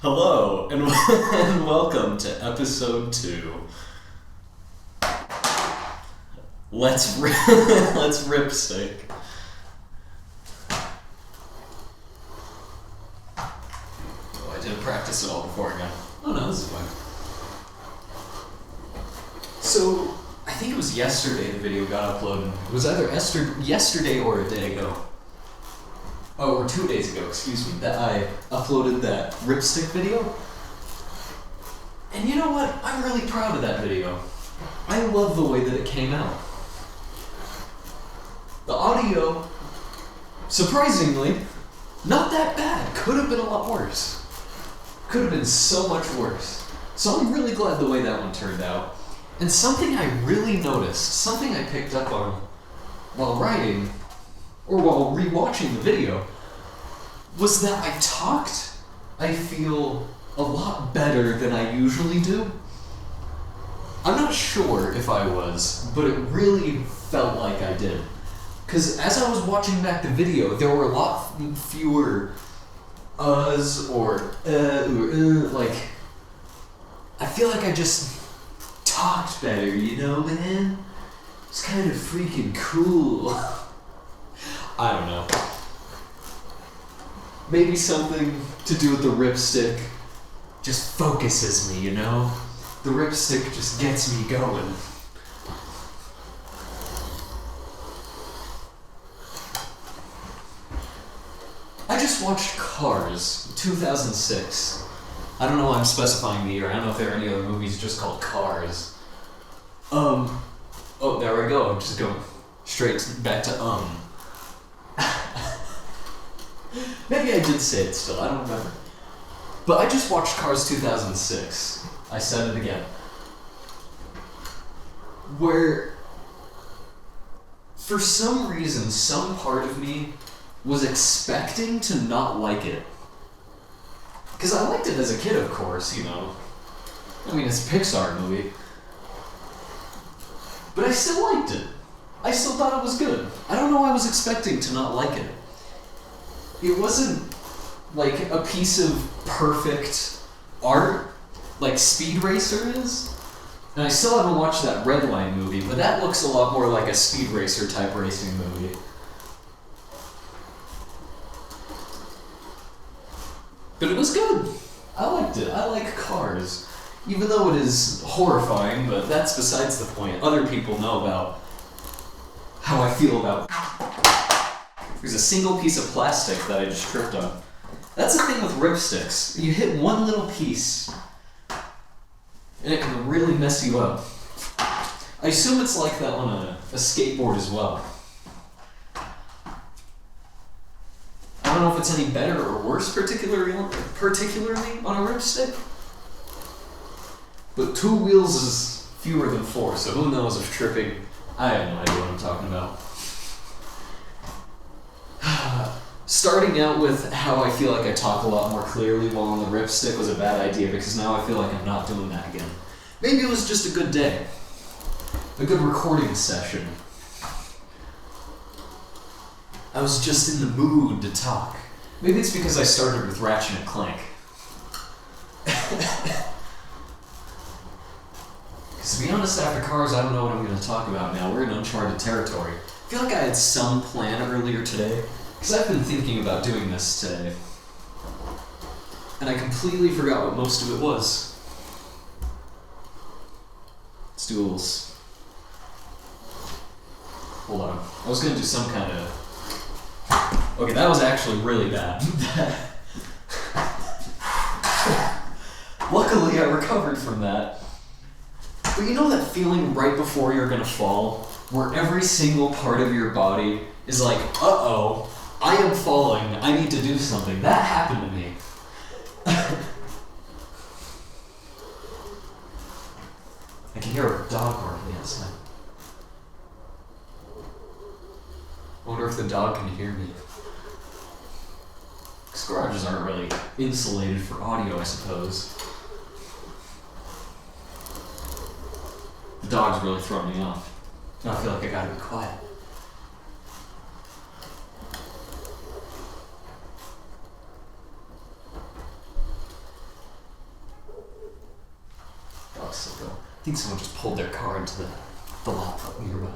Hello, and, and welcome to episode 2. Let's Ripstick. Oh, I didn't practice it all before again. Oh no, this is fine. So, I think it was yesterday the video got uploaded. It was either yesterday or a day ago. Oh, or 2 days ago, excuse me, that I uploaded that Ripstick video. And you know what? I'm really proud of that video. I love the way that it came out. The audio, surprisingly, not that bad. Could have been a lot worse. Could have been so much worse. So I'm really glad the way that one turned out. And something I really noticed, something I picked up on while writing, or while rewatching the video, was that I feel a lot better than I usually do. I'm not sure if I was, but it really felt like I did. Because as I was watching back the video, there were a lot fewer uhs or like, I feel like I just talked better, you know, man? It's kind of freaking cool. I don't know. Maybe something to do with the Ripstick just focuses me, you know? The Ripstick just gets me going. I just watched Cars, 2006. I don't know why I'm specifying the year. I don't know if there are any other movies just called Cars. Oh, there we go. I'm just going straight back to Maybe I did say it still, I don't remember. But I just watched Cars 2006. I said it again. Where, for some reason, some part of me was expecting to not like it. Because I liked it as a kid, of course, you know. I mean, it's a Pixar movie. But I still liked it. I still thought it was good. I don't know why I was expecting to not like it. It wasn't like a piece of perfect art like Speed Racer is. And I still haven't watched that Red Line movie, but that looks a lot more like a Speed Racer type racing movie. But it was good. I liked it. I like Cars. Even though it is horrifying, but that's besides the point. Other people know about how I feel about... There's a single piece of plastic that I just tripped on. That's the thing with Ripsticks. You hit one little piece, and it can really mess you up. I assume it's like that on a skateboard as well. I don't know if it's any better or worse particularly on a Ripstick. But 2 wheels is fewer than 4, so who knows if tripping... I have no idea what I'm talking about. Starting out with how I feel like I talk a lot more clearly while on the Ripstick was a bad idea, because now I feel like I'm not doing that again. Maybe it was just a good day. A good recording session. I was just in the mood to talk. Maybe it's because I started with Ratchet and Clank. Because to be honest, after Cars, I don't know what I'm going to talk about now. We're in uncharted territory. I feel like I had some plan earlier today, because I've been thinking about doing this today. And I completely forgot what most of it was. Let's do a little... Hold on. I was going to do some kind of... Okay, that was actually really bad. Luckily, I recovered from that. But you know that feeling right before you're going to fall? Where every single part of your body is like, uh-oh, I am falling, I need to do something. That happened to me. I can hear a dog barking outside. I wonder if the dog can hear me. Because garages aren't really insulated for audio, I suppose. The dog's really throwing me off. Now I feel like I gotta be quiet. think someone just pulled their car into the laptop nearby.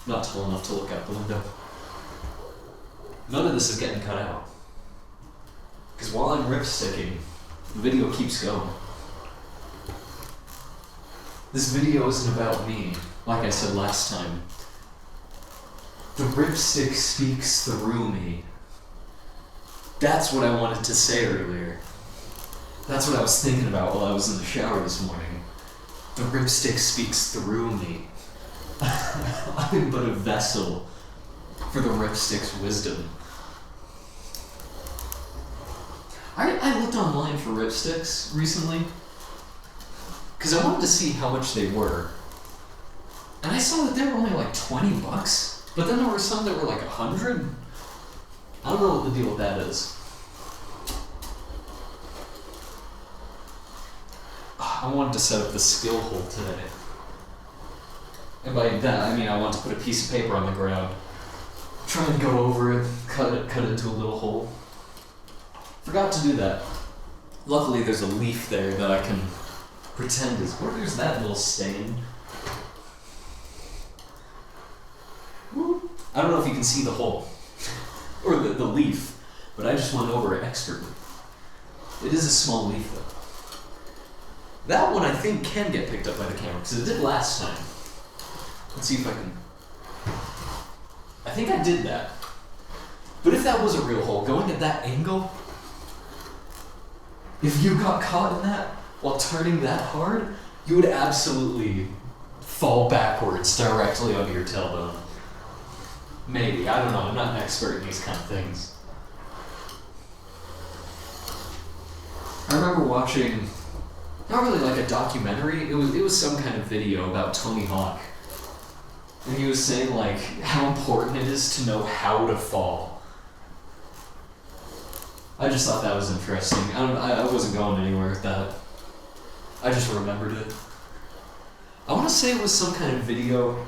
Not tall enough to look out the window. None of this is getting cut out. Because while I'm ripsticking, the video keeps going. This video isn't about me, like I said last time. The ripstick speaks through me. That's what I wanted to say earlier. That's what I was thinking about while I was in the shower this morning. The ripstick speaks through me. I'm but a vessel for the ripstick's wisdom. I looked online for ripsticks recently because I wanted to see how much they were. And I saw that they were only like $20, but then there were some that were like $100. I don't know what the deal with that is. I wanted to set up the skill hole today. And by that, I mean I want to put a piece of paper on the ground, try and go over it, cut it into a little hole. Forgot to do that. Luckily, there's a leaf there that I can pretend is. Where's that little stain? I don't know if you can see the hole or the leaf, but I just went over it expertly. It is a small leaf, though. That one I think can get picked up by the camera because it did last time. Let's see if I can. I think I did that. But if that was a real hole, going at that angle, if you got caught in that while turning that hard, you would absolutely fall backwards directly onto your tailbone. Maybe, I don't know, I'm not an expert in these kind of things. I remember watching, not really like a documentary, it was some kind of video about Tony Hawk. And he was saying like how important it is to know how to fall. I just thought that was interesting. I wasn't going anywhere with that. I just remembered it. I want to say it was some kind of video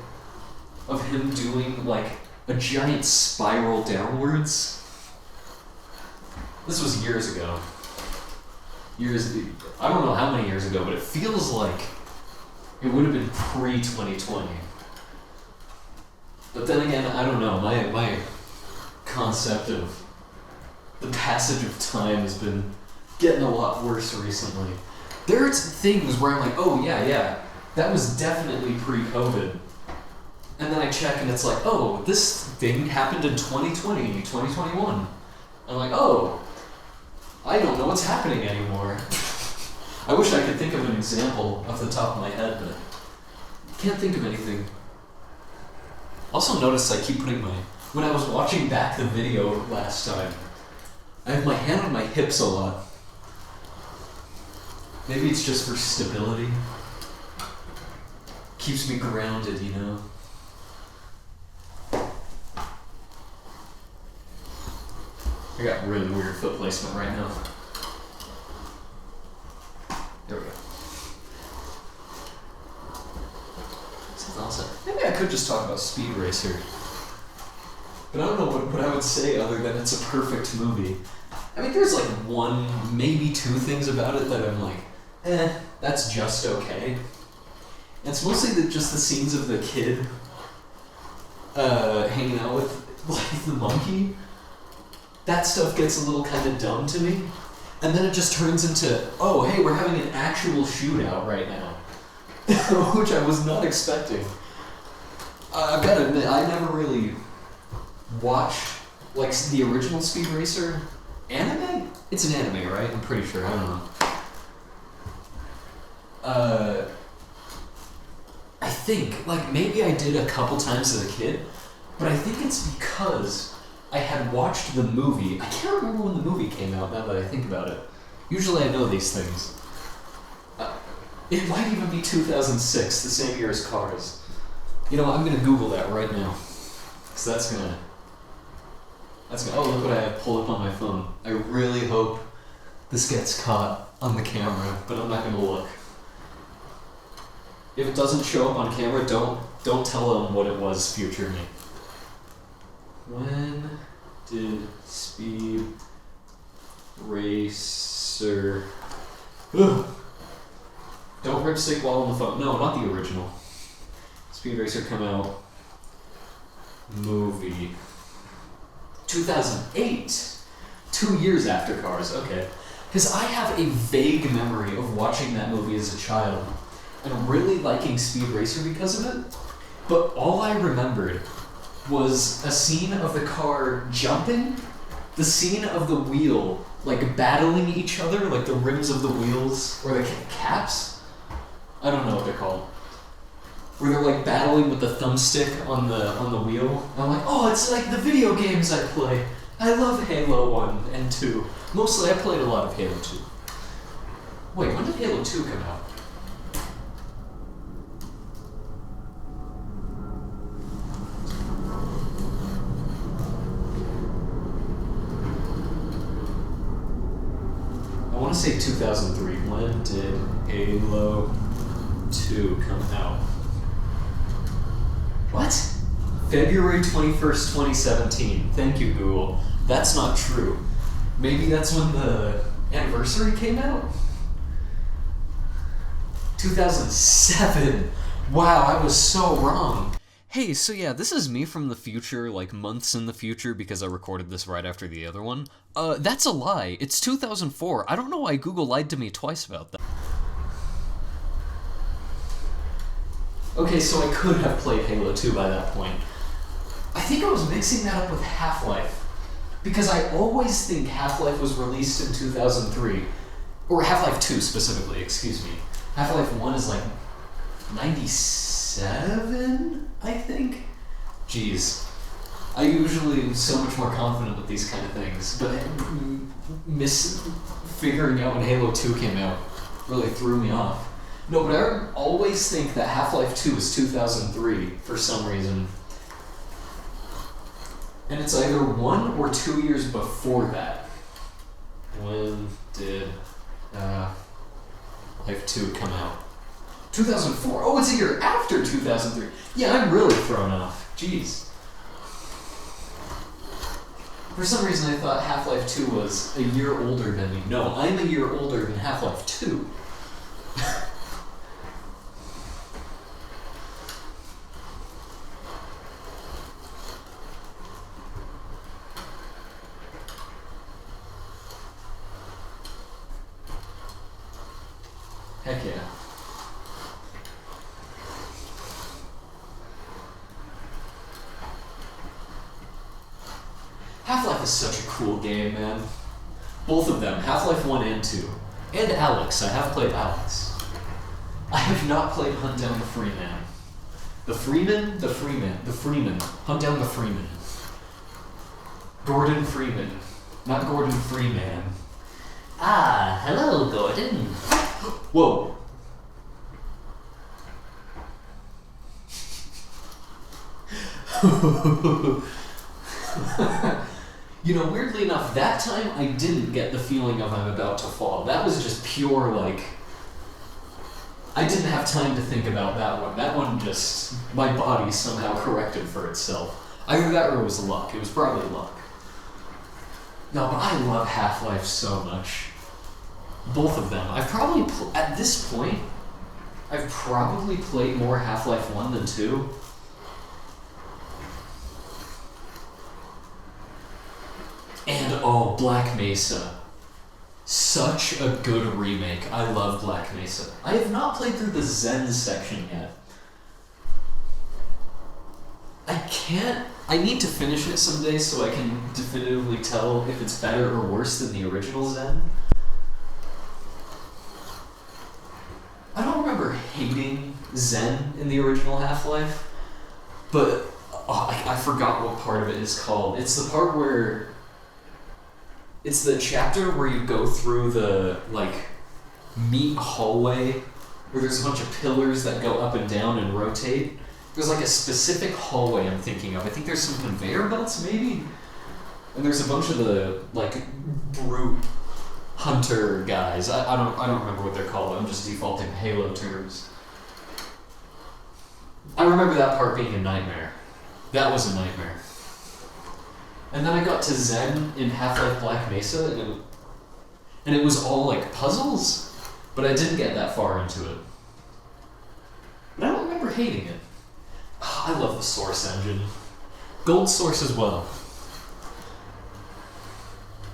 of him doing like a giant spiral downwards. This was years ago. I don't know how many years ago, but it feels like it would have been pre-2020. But then again, I don't know, my concept of the passage of time has been getting a lot worse recently. There's things where I'm like, oh yeah, that was definitely pre-COVID. And then I check and it's like, oh, this thing happened in 2020, 2021. I'm like, oh, I don't know what's happening anymore. I wish I could think of an example off the top of my head, but can't think of anything. Also notice I keep putting when I was watching back the video last time, I have my hand on my hips a lot. Maybe it's just for stability. Keeps me grounded, you know? I got really weird foot placement right now. There we go. This is awesome. Maybe I could just talk about Speed Racer. But I don't know what I would say other than it's a perfect movie. I mean, there's like one, maybe two things about it that I'm like, that's just okay. And it's mostly just the scenes of the kid hanging out with like the monkey. That stuff gets a little kind of dumb to me. And then it just turns into, oh, hey, we're having an actual shootout right now. Which I was not expecting. I've got to admit, I never really watched like the original Speed Racer anime? It's an anime, right? I'm pretty sure. I don't know. I think, like, maybe I did a couple times as a kid, but I think it's because I had watched the movie. I can't remember when the movie came out now that I think about it. Usually I know these things. It might even be 2006, the same year as Cars. You know, I'm gonna Google that right now. Because that's gonna, oh, look what I have pulled up on my phone. I really hope this gets caught on the camera, but I'm not gonna look. If it doesn't show up on camera, don't tell them what it was, future me. When did Speed Racer... Ugh. Don't Ripstick while on the phone. No, not the original. Speed Racer come out. Movie. 2008. 2 years after Cars, okay. Because I have a vague memory of watching that movie as a child and really liking Speed Racer because of it. But all I remembered was a scene of the car jumping, the scene of the wheel, like battling each other, like the rims of the wheels, or the caps? I don't know what they're called. Where they're like battling with the thumbstick on the wheel. And I'm like, oh, it's like the video games I play. I love Halo 1 and 2. Mostly I played a lot of Halo 2. Wait, when did Halo 2 come out? I want to say 2003. When did Halo 2 come out? What? February 21st, 2017. Thank you, Google. That's not true. Maybe that's when the anniversary came out? 2007. Wow, I was so wrong. Hey, so yeah, this is me from the future, like months in the future, because I recorded this right after the other one. That's a lie. It's 2004. I don't know why Google lied to me twice about that. Okay, so I could have played Halo 2 by that point. I think I was mixing that up with Half-Life. Because I always think Half-Life was released in 2003. Or Half-Life 2 specifically, excuse me. Half-Life 1 is like 97, I think? Jeez. I usually am so much more confident with these kind of things, but figuring out when Halo 2 came out really threw me off. No, but I always think that Half-Life 2 is 2003 for some reason. And it's either 1 or 2 years before that. When did Half-Life 2 come out? 2004? Oh, it's a year after 2003. Yeah, I'm really thrown off. Jeez. For some reason I thought Half-Life 2 was a year older than me. No, I'm a year older than Half-Life 2. Heck yeah. Half-Life is such a cool game, man. Both of them, Half-Life 1 and 2. And Alex, I have played Alex. I have not played Hunt Down the Freeman. The Freeman? The Freeman. The Freeman. Hunt Down the Freeman. Gordon Freeman. Not Gordon Freeman. Ah, hello, Gordon. Whoa. You know, weirdly enough, that time I didn't get the feeling of I'm about to fall. That was just pure, like... I didn't have time to think about that one. That one just... my body somehow corrected for itself. Either that or it was luck. It was probably luck. No, but I love Half-Life so much. Both of them. I've probably... at this point, I've probably played more Half-Life 1 than 2. And oh, Black Mesa. Such a good remake. I love Black Mesa. I have not played through the Zen section yet. I need to finish it someday so I can definitively tell if it's better or worse than the original Zen. I don't remember hating Zen in the original Half-Life, but I forgot what part of it is called. It's the part where... it's the chapter where you go through the, like, meat hallway, where there's a bunch of pillars that go up and down and rotate. There's, like, a specific hallway I'm thinking of. I think there's some conveyor belts, maybe? And there's a bunch of the, like, brute hunter guys. I don't remember what they're called. I'm just defaulting Halo terms. I remember that part being a nightmare. That was a nightmare. And then I got to Zen in Half-Life Black Mesa, and it was all like puzzles, but I didn't get that far into it. But I don't remember hating it. I love the Source engine. Gold Source as well.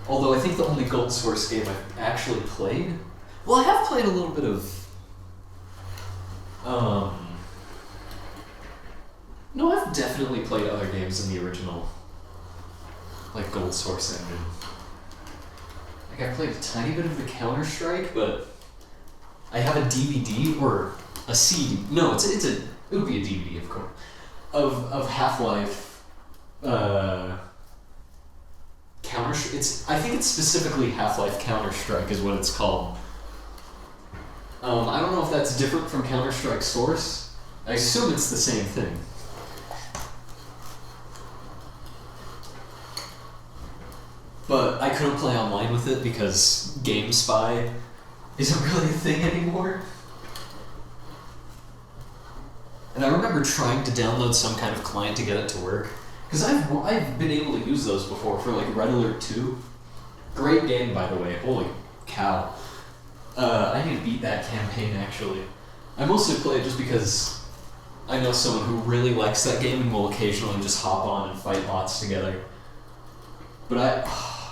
Although I think the only Gold Source game I've actually played... Well, I have played a little bit of... No, I've definitely played other games in the original, like, Gold Source engine. Like, I played a tiny bit of the Counter-Strike, but I have a DVD, or a CD... No, it would be a DVD, of course, of Half-Life, Counter-Strike. I think it's specifically Half-Life Counter-Strike is what it's called. I don't know if that's different from Counter-Strike Source. I assume it's the same thing. But I couldn't play online with it because GameSpy isn't really a thing anymore. And I remember trying to download some kind of client to get it to work. Because I've been able to use those before for like Red Alert 2. Great game, by the way. Holy cow. I need to beat that campaign, actually. I mostly play it just because I know someone who really likes that game and will occasionally just hop on and fight bots together. But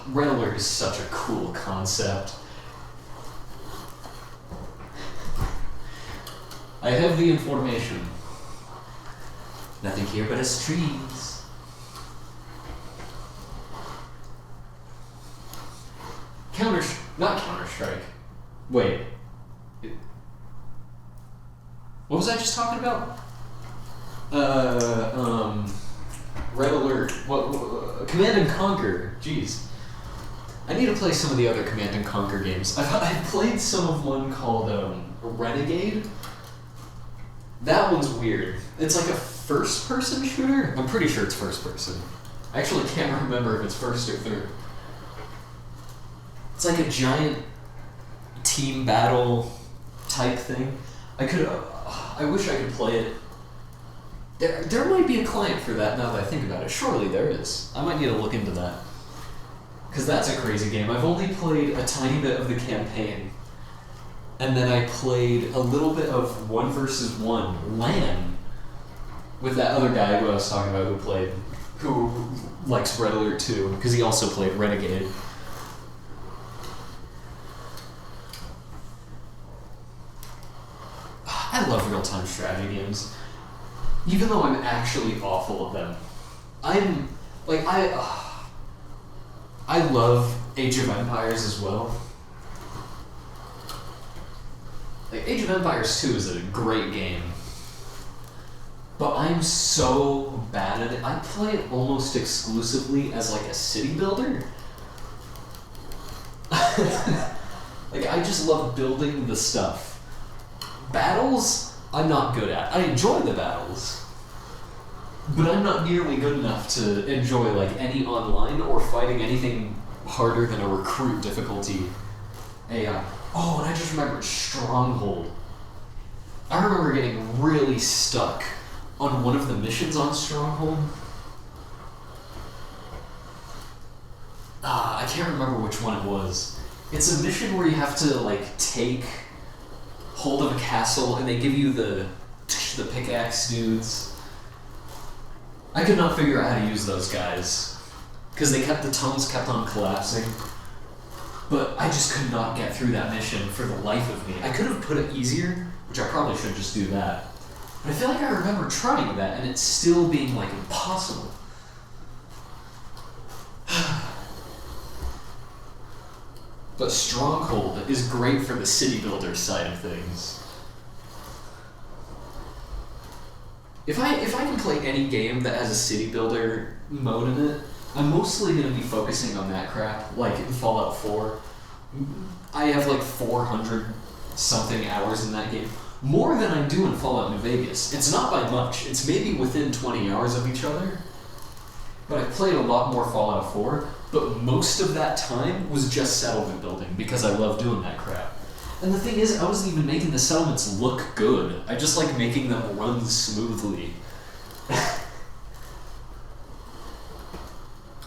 Red Alert is such a cool concept. I have the information. Nothing here but us trees. Not Counter-Strike. Wait. What was I just talking about? Red Alert. What Command and Conquer. Jeez. I need to play some of the other Command and Conquer games. I've played some of one called Renegade. That one's weird. It's like a first-person shooter? I'm pretty sure it's first-person. I actually can't remember if it's first or third. It's like a giant team battle type thing. I wish I could play it. There might be a client for that now that I think about it. Surely there is. I might need to look into that. Because that's a crazy game. I've only played a tiny bit of the campaign. And then I played a little bit of 1 vs. 1 LAN with that other guy who I was talking about who likes Red Alert 2, because he also played Renegade. I love real-time strategy games. Even though I'm actually awful at them. I love Age of Empires as well. Like, Age of Empires 2 is a great game. But I'm so bad at it. I play it almost exclusively as like a city builder. Like, I just love building the stuff. Battles, I'm not good at. I enjoy the battles. But I'm not nearly good enough to enjoy like any online or fighting anything harder than a recruit difficulty AI. Oh, and I just remembered Stronghold. I remember getting really stuck on one of the missions on Stronghold. I can't remember which one it was. It's a mission where you have to like take hold of a castle and they give you the pickaxe dudes. I could not figure out how to use those guys because the tunnels kept on collapsing. But I just could not get through that mission for the life of me. I could have put it easier, which I probably should just do that. But I feel like I remember trying that and it's still being like impossible. But Stronghold is great for the city builder side of things. If I can play any game that has a city builder mode in it, I'm mostly going to be focusing on that crap, like in Fallout 4. I have like 400 something hours in that game. More than I do in Fallout New Vegas. It's not by much. It's maybe within 20 hours of each other. But I played a lot more Fallout 4, but most of that time was just settlement building because I love doing that crap. And the thing is, I wasn't even making the settlements look good. I just like making them run smoothly.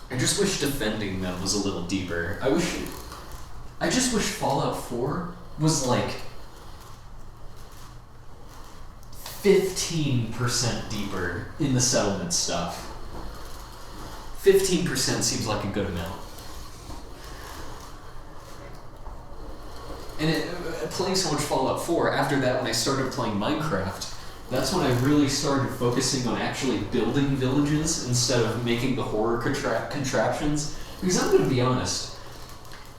I I just wish defending them was a little deeper. I just wish Fallout 4 was like 15% deeper in the settlement stuff. 15% seems like a good amount. And playing so much Fallout 4, after that when I started playing Minecraft, that's when I really started focusing on actually building villages instead of making the horror contraptions. Because I'm gonna be honest,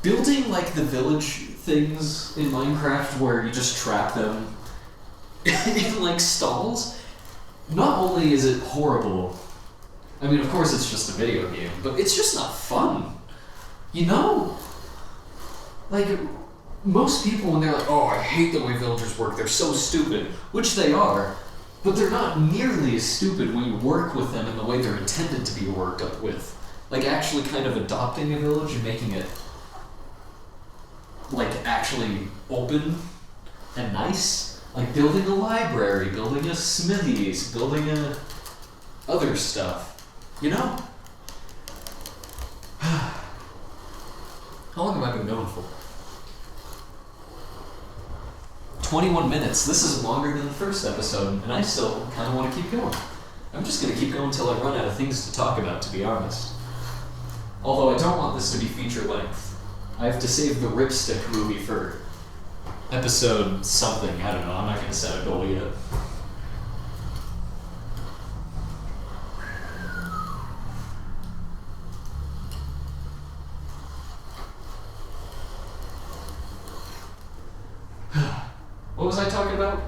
building like the village things in Minecraft where you just trap them in like stalls, not only is it horrible, I mean of course it's just a video game, but it's just not fun. You know? Like, most people when they're like, oh, I hate the way villagers work, they're so stupid, which they are, but they're not nearly as stupid when you work with them in the way they're intended to be worked up with. Like actually kind of adopting a village and making it like actually open and nice. Like building a library, building a smithies, building a other stuff. You know? How long have I been going for? 21 minutes. This is longer than the first episode, and I still kind of want to keep going. I'm just going to keep going until I run out of things to talk about, to be honest. Although I don't want this to be feature length. I have to save the Ripstick movie for episode something. I don't know. I'm not going to set a goal yet. What was I talking about?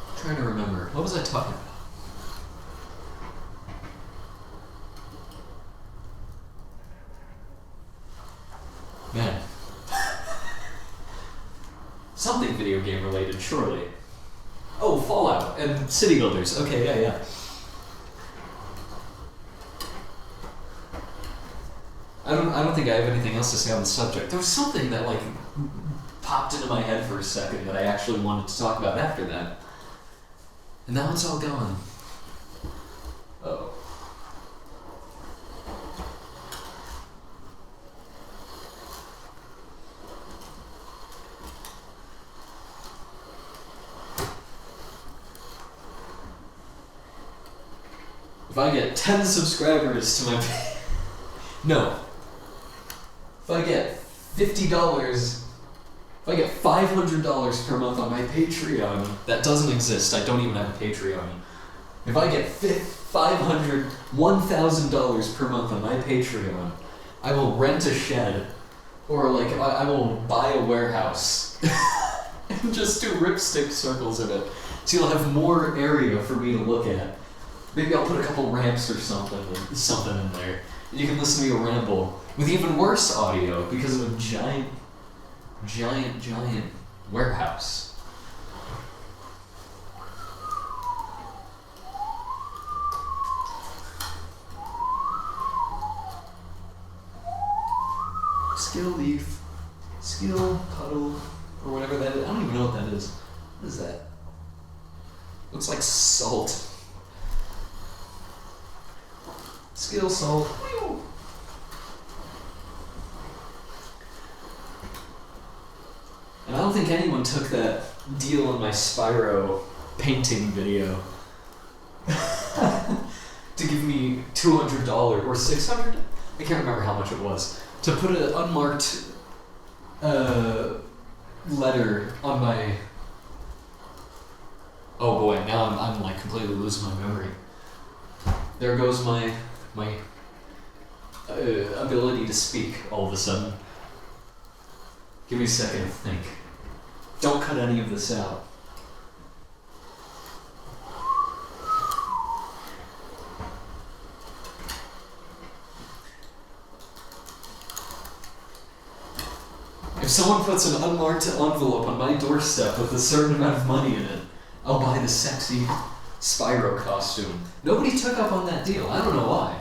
I'm trying to remember. What was I talking about? Man. Something video game related, surely. Oh, Fallout and city builders. Okay, yeah. I don't think I have anything else to say on the subject. There was something that like popped into my head for a second that I actually wanted to talk about after that. And now it's all gone. Uh-oh. If I get 10 subscribers to my page... No. If I get $50, if I get $500 per month on my Patreon, that doesn't exist. I don't even have a Patreon. If I get $500, $1,000 per month on my Patreon, I will rent a shed, or like I will buy a warehouse and just do ripstick circles in it, so you'll have more area for me to look at. Maybe I'll put a couple ramps or something in there. You can listen to me ramble with even worse audio because of a giant warehouse. Skill leaf, skill puddle, or whatever that is. I don't even know what that is. What is that? Looks like salt. Skill salt. And I don't think anyone took that deal on my Spyro painting video to give me $200 or $600. I can't remember how much it was to put an unmarked letter on my. Oh boy! Now I'm like completely losing my memory. There goes my ability to speak all of a sudden. Give me a second to think. Don't cut any of this out. If someone puts an unmarked envelope on my doorstep with a certain amount of money in it, I'll buy the sexy Spyro costume. Nobody took up on that deal. I don't know why.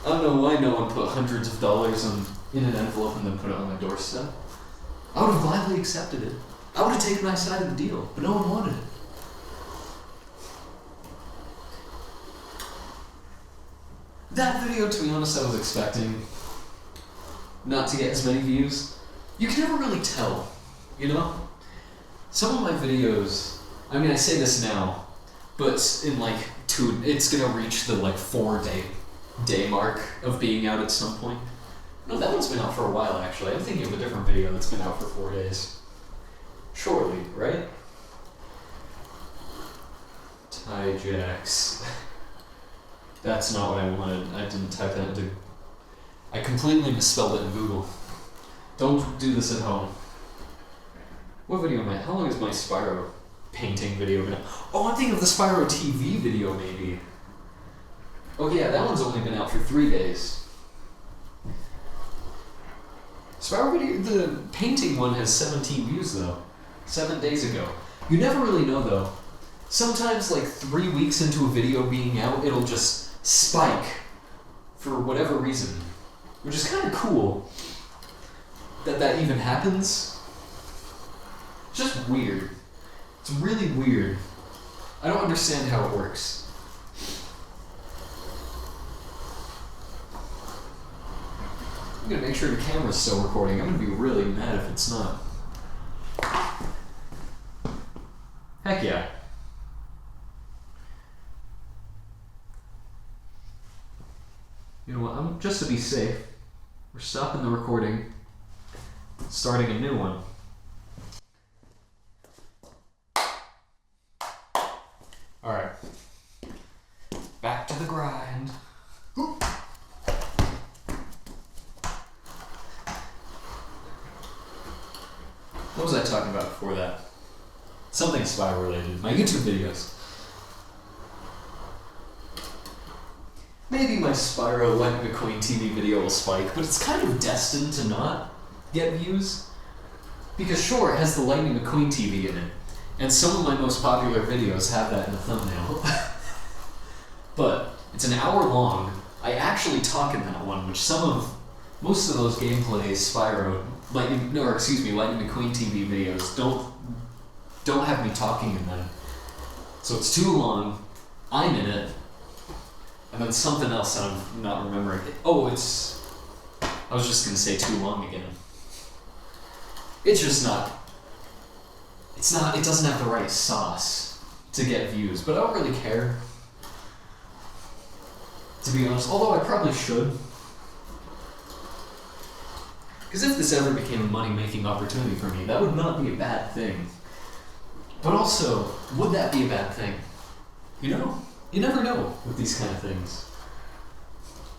I don't know why no one put hundreds of dollars in an envelope and then put it on my doorstep. I would have gladly accepted it. I would have taken my side of the deal, but no one wanted it. That video, to be honest, I was expecting not to get as many views. You can never really tell, you know? Some of my videos, I mean, I say this now, but in like it's gonna reach the like 4-day mark of being out at some point. No, that one's been out for a while actually. I'm thinking of a different video that's been out for 4 days. Surely, right? TyJax. That's not what I wanted. I didn't type that into... I completely misspelled it in Google. Don't do this at home. What video am I... How long is my Spyro painting video been out? Oh, I'm thinking of the Spyro TV video, maybe. Oh yeah, that one's only been out for 3 days. Spyro video... The painting one has 17 views, though. 7 days ago. You never really know, though. Sometimes, like 3 weeks into a video being out, it'll just spike for whatever reason, which is kind of cool that even happens. It's just weird. It's really weird. I don't understand how it works. I'm gonna make sure the camera's still recording. I'm gonna be really mad if it's not. Heck yeah. You know what, just to be safe, we're stopping the recording, starting a new one. Alright. Back to the grind. What was I talking about before that? Something Spyro related. My YouTube videos. Maybe my Spyro Lightning McQueen TV video will spike, but it's kind of destined to not get views. Because sure, it has the Lightning McQueen TV in it, and some of my most popular videos have that in the thumbnail. But it's an hour long. I actually talk in that one, which most of those gameplay Spyro, Lightning McQueen TV videos don't have me talking in them. So it's too long, I'm in it, and then something else that I'm not remembering. Oh, I was just gonna say too long again. It's just not, it doesn't have the right sauce to get views, but I don't really care, to be honest, although I probably should. Because if this ever became a money-making opportunity for me, that would not be a bad thing. But also, would that be a bad thing? You know? You never know with these kind of things.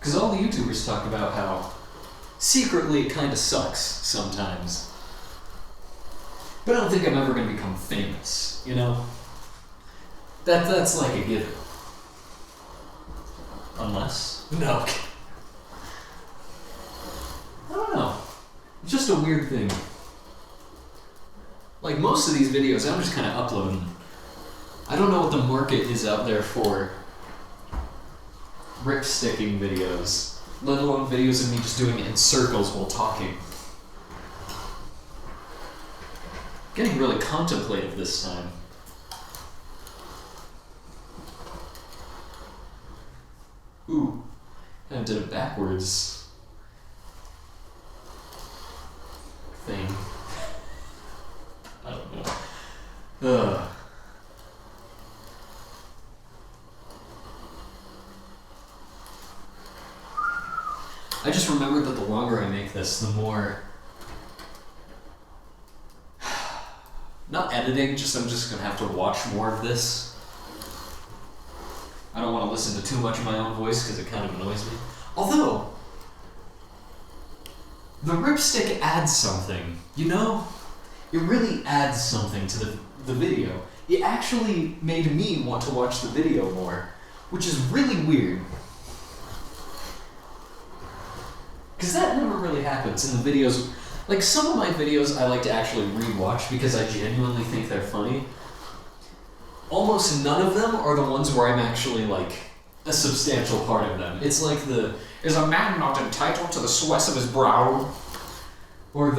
Because all the YouTubers talk about how secretly it kind of sucks sometimes. But I don't think I'm ever going to become famous, you know? That's like a given. Unless? No. I don't know. It's just a weird thing. Like most of these videos, I'm just kind of uploading. I don't know what the market is out there for rip-sticking videos, let alone videos of me just doing it in circles while talking. Getting really contemplative this time. Ooh, I did it backwards. Thing. I don't know. Ugh. I just remembered that the longer I make this, the more... Not editing, I'm just gonna have to watch more of this. I don't want to listen to too much of my own voice because it kind of annoys me. Although, the Ripstick adds something, you know? It really adds something to the video. It actually made me want to watch the video more, which is really weird. Because that never really happens in the videos. Like, some of my videos I like to actually re-watch because I genuinely think they're funny. Almost none of them are the ones where I'm actually, like, a substantial part of them. It's like is a man not entitled to the sweat of his brow? Or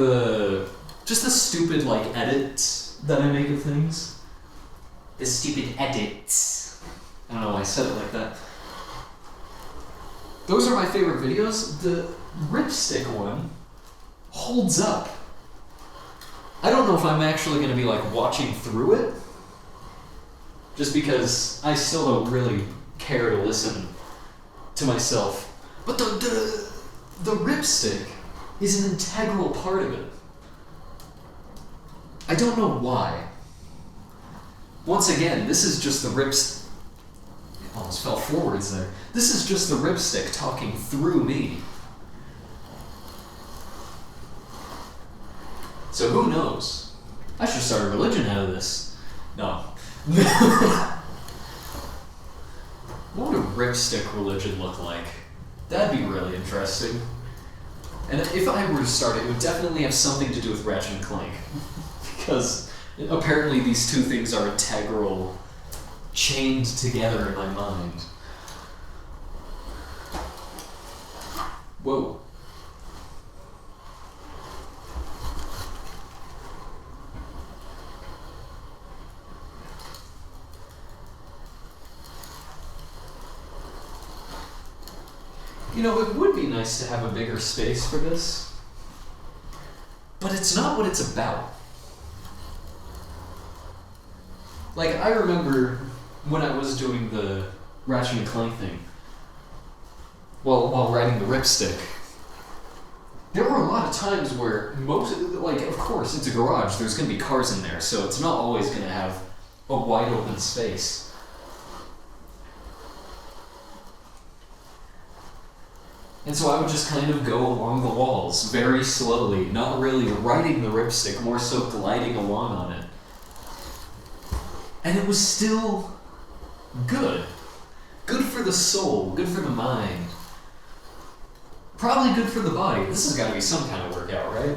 just the stupid, like, edits that I make of things. The stupid edits. I don't know why I said it like that. those are my favorite videos. The Ripstick one holds up. I don't know if I'm actually going to be like watching through it, just because I still don't really care to listen to myself. But the Ripstick is an integral part of it. I don't know why. Once again, this is just the Ripstick. Almost fell forwards there. This is just the Ripstick talking through me. So who knows? I should start a religion out of this. No. What would a Ripstick religion look like? That'd be really interesting. And if I were to start it, it would definitely have something to do with Ratchet and Clank. Because apparently these two things are integral, chained together in my mind. Whoa. You know, it would be nice to have a bigger space for this, but it's not what it's about. Like, I remember when I was doing the Ratchet and Clank thing, while riding the Ripstick, there were a lot of times where of course, it's a garage, there's going to be cars in there, so it's not always going to have a wide open space. And so I would just kind of go along the walls, very slowly, not really riding the Ripstick, more so gliding along on it. And it was still good. Good for the soul, good for the mind. Probably good for the body. This has got to be some kind of workout, right?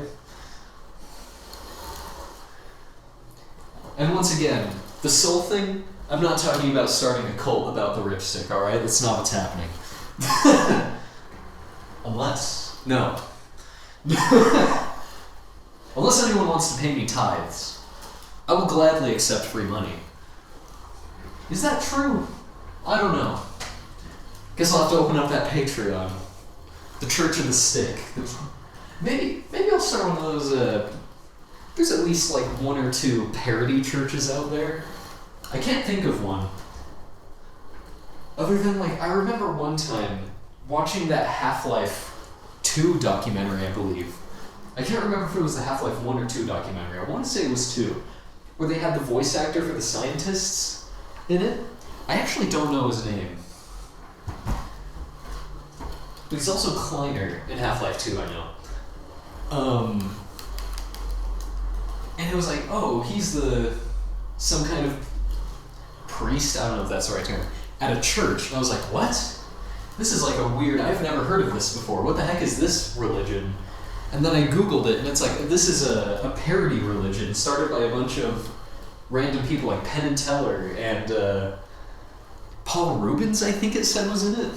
And once again, the soul thing, I'm not talking about starting a cult about the Ripstick, alright? That's not what's happening. Unless... No. Unless anyone wants to pay me tithes, I will gladly accept free money. Is that true? I don't know. Guess I'll have to open up that Patreon. The Church of the Stick. Maybe I'll start one of those, there's at least like one or two parody churches out there. I can't think of one. Other than like, I remember one time watching that Half-Life 2 documentary, I believe. I can't remember if it was the Half-Life 1 or 2 documentary. I want to say it was 2. Where they had the voice actor for the scientists in it. I actually don't know his name. But he's also Kleiner in Half-Life 2, I know. And it was like, oh, he's some kind of priest, I don't know if that's the right term, at a church. And I was like, what? This is like a weird, I've never heard of this before. What the heck is this religion? And then I Googled it, and it's like, this is a parody religion started by a bunch of random people like Penn and Teller and Paul Rubens, I think it said was in it.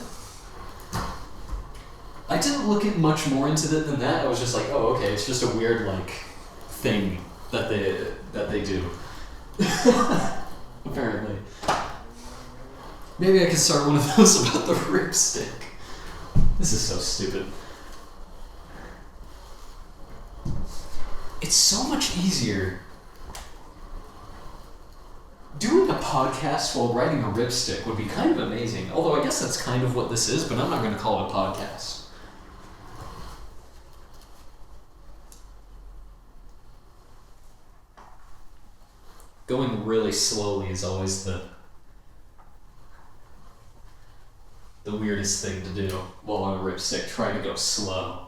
I didn't look at much more into it than that. I was just like, oh, okay, it's just a weird, like, thing that they do. Apparently. Maybe I could start one of those about the Ripstick. This is so stupid. It's so much easier doing a podcast while riding a Ripstick would be kind of amazing. Although I guess that's kind of what this is, but I'm not going to call it a podcast. Going really slowly is always the weirdest thing to do while on a Ripstick, trying to go slow.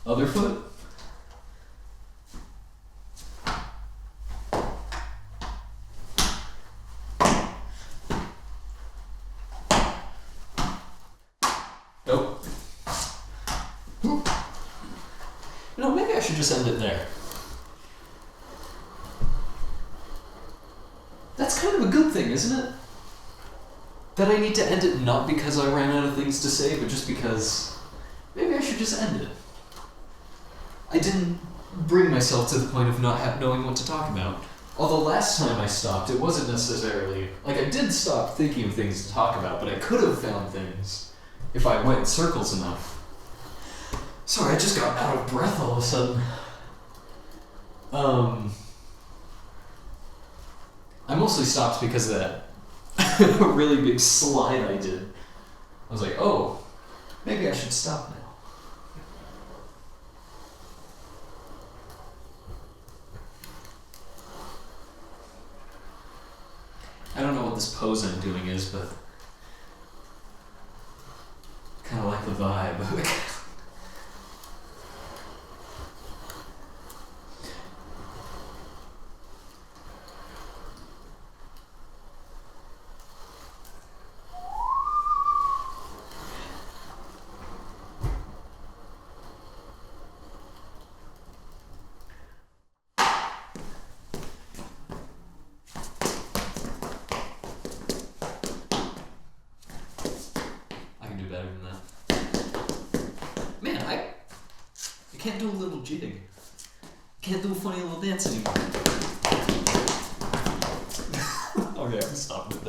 Other foot? Nope. You know, maybe I should just end it there. That's kind of a good thing, isn't it? That I need to end it not because I ran out of things to say, but just because maybe I should just end it. I didn't bring myself to the point of not knowing what to talk about. Although last time I stopped, it wasn't necessarily... Like, I did stop thinking of things to talk about, but I could have found things if I went in circles enough. Sorry, I just got out of breath all of a sudden. I mostly stopped because of that really big slide I did. I was like, oh, maybe I should stop now. I don't know what this pose I'm doing is, but kind of like the vibe. Better than that. Man, I can't do a little jig. Can't do a funny little dance anymore. Okay, I'm stopping with that.